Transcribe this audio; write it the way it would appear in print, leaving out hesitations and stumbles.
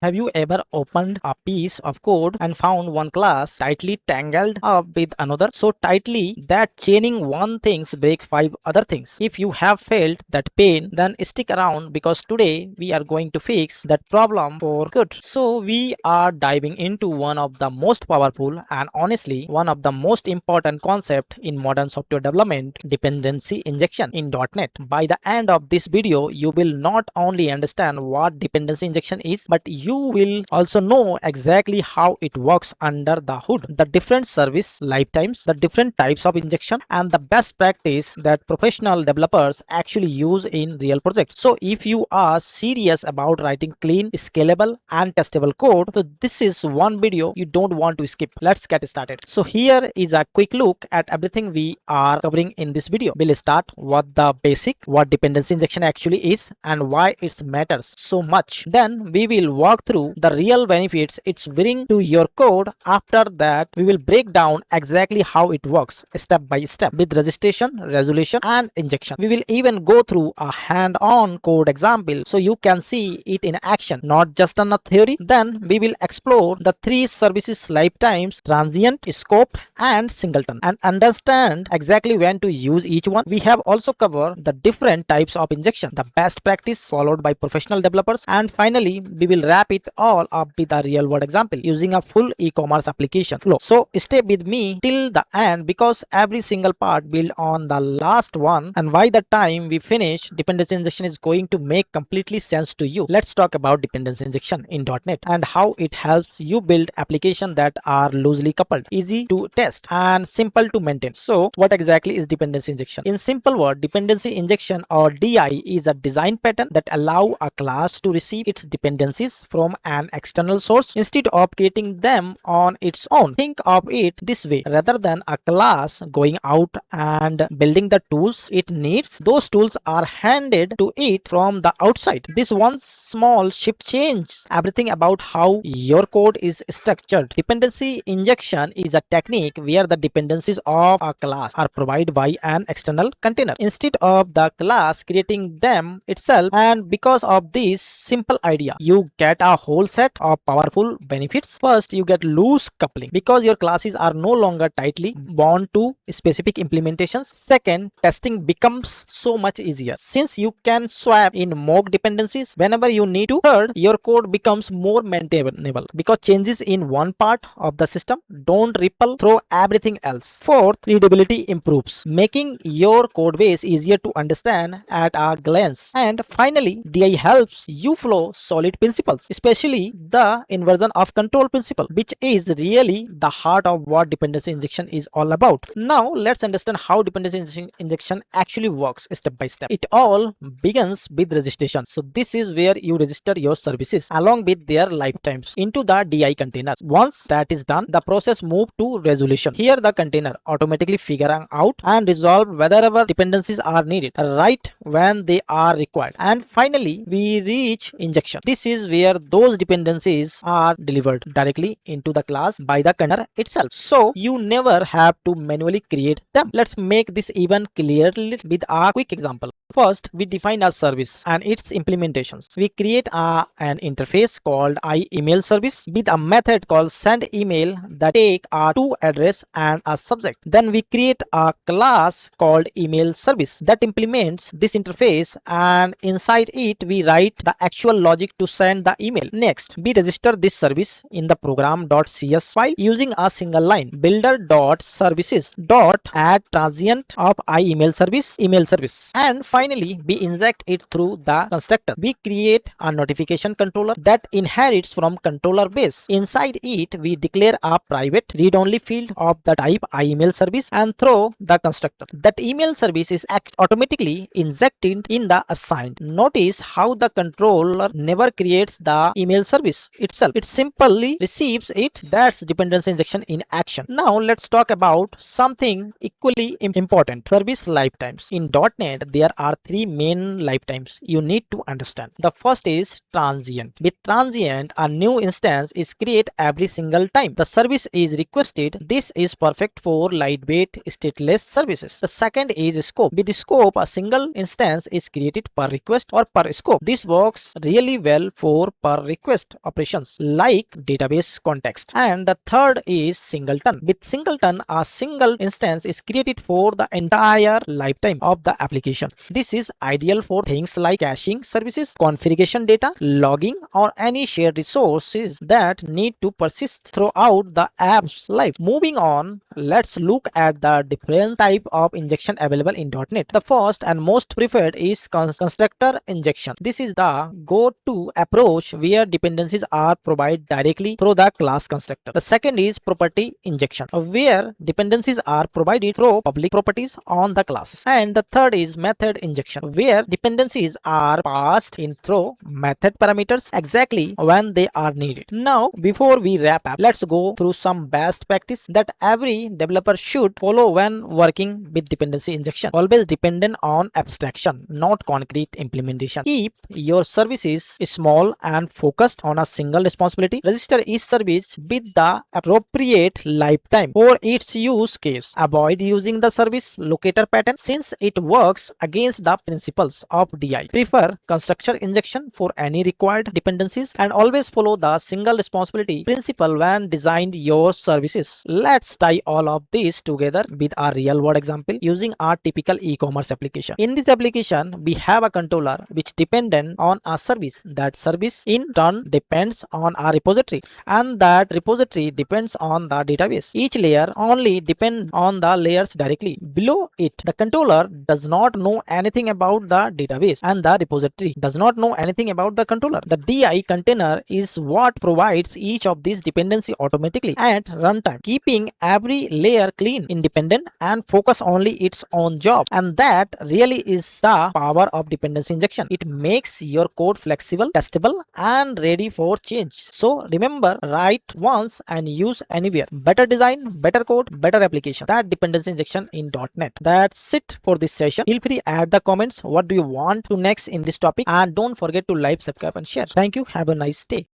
Have you ever opened a piece of code and found one class tightly tangled up with another? So tightly that chaining one things break five other things. If you have felt that pain, then stick around because today we are going to fix that problem for good. So we are diving into one of the most powerful and honestly one of the most important concept in modern software development, dependency injection in .NET. By the end of this video, you will not only understand what dependency injection is, but you will also know exactly how it works under the hood, the different service lifetimes, the different types of injection, and the best practice that professional developers actually use in real projects. So if you are serious about writing clean, scalable, and testable code, so this is one video you don't want to skip. Let's get started. So here is a quick look at everything we are covering in this video. We'll start with the basic, what dependency injection actually is and why it matters so much. Then we will walk through the real benefits it's bringing to your code. After that, we will break down exactly how it works step by step with registration, resolution, and injection. We will even go through a hand-on code example so you can see it in action, not just on a theory. Then we will explore the three services lifetimes: transient, scoped, and singleton, and understand exactly when to use each one. We have also covered the different types of injection, the best practice followed by professional developers, and finally we will wrap it all up with a real world example using a full e-commerce application flow. So stay with me till the end because every single part built on the last one, and by the time we finish, dependency injection is going to make completely sense to you. Let's talk about dependency injection in .NET and how it helps you build applications that are loosely coupled, easy to test, and simple to maintain. So what exactly is dependency injection? In simple word, dependency injection or DI is a design pattern that allow a class to receive its dependencies from an external source instead of creating them on its own. Think of it this way: rather than a class going out and building the tools it needs, those tools are handed to it from the outside. This one small shift changes everything about how your code is structured. Dependency injection is a technique where the dependencies of a class are provided by an external container instead of the class creating them itself. And because of this simple idea, you get a whole set of powerful benefits. First, you get loose coupling because your classes are no longer tightly bound to specific implementations. Second, testing becomes so much easier since you can swap in mock dependencies whenever you need to. Third, your code becomes more maintainable because changes in one part of the system don't ripple through everything else. Fourth, readability improves, making your code base easier to understand at a glance. And finally, DI helps you follow solid principles, especially the inversion of control principle, which is really the heart of what dependency injection is all about. Now let's understand how dependency injection actually works step by step. It all begins with registration. So this is where you register your services along with their lifetimes into the DI container. Once that is done, the process moves to resolution. Here the container automatically figuring out and resolve wherever dependencies are needed right when they are required. And finally we reach injection. This is where those dependencies are delivered directly into the class by the container itself, so you never have to manually create them. Let's make this even clearer with a quick example. First, we define a service and its implementations. We create an interface called iEmail service with a method called send email that take a to address and a subject. Then we create a class called email service that implements this interface, and inside it we write the actual logic to send the email. Next, we register this service in the program.cs file using a single line: builder.services.add transient of iEmail service email service. And finally, we inject it through the constructor. We create a notification controller that inherits from controller base. Inside it, we declare a private read-only field of the type iEmail service and throw the constructor. That email service is automatically injected in the assigned. Notice how the controller never creates the email service itself. It simply receives it. That's dependency injection in action. Now let's talk about something equally important: service lifetimes. In .NET, there are are three main lifetimes you need to understand. The first is transient. With transient, a new instance is created every single time the service is requested. This is perfect for lightweight stateless services. The second is scope. With scope, a single instance is created per request or per scope. This works really well for per request operations like database context. And the third is singleton. With singleton, a single instance is created for the entire lifetime of the application. This is ideal for things like caching services, configuration data, logging, or any shared resources that need to persist throughout the app's life. Moving on, let's look at the different type of injection available in .NET. The first and most preferred is constructor injection. This is the go-to approach where dependencies are provided directly through the class constructor. The second is property injection, where dependencies are provided through public properties on the classes. And the third is method injection, where dependencies are passed in through method parameters exactly when they are needed. Now, before we wrap up, let's go through some best practice that every developer should follow when working with dependency injection. Always dependent on abstraction, not concrete implementation. Keep your services small and focused on a single responsibility. Register each service with the appropriate lifetime for its use case. Avoid using the service locator pattern since it works against the principles of DI. Prefer constructor injection for any required dependencies and always follow the single responsibility principle when designed your services. Let's tie all of this together with a real world example using our typical e-commerce application. In this application, we have a controller which dependent on a service. That service in turn depends on a repository, and that repository depends on the database. Each layer only depends on the layers directly below it. The controller does not know anything about the database, and the repository does not know anything about the controller. The DI container is what provides each of these dependency automatically at runtime, keeping every layer clean, independent, and focus only its own job. And that really is the power of dependency injection. It makes your code flexible, testable, and ready for change. So remember, write once and use anywhere. Better design, better code, better application. That dependency injection in .NET. That's it for this session. Feel free add the comments. What do you want to next in this topic? And don't forget to like, subscribe, and share. Thank you. Have a nice day.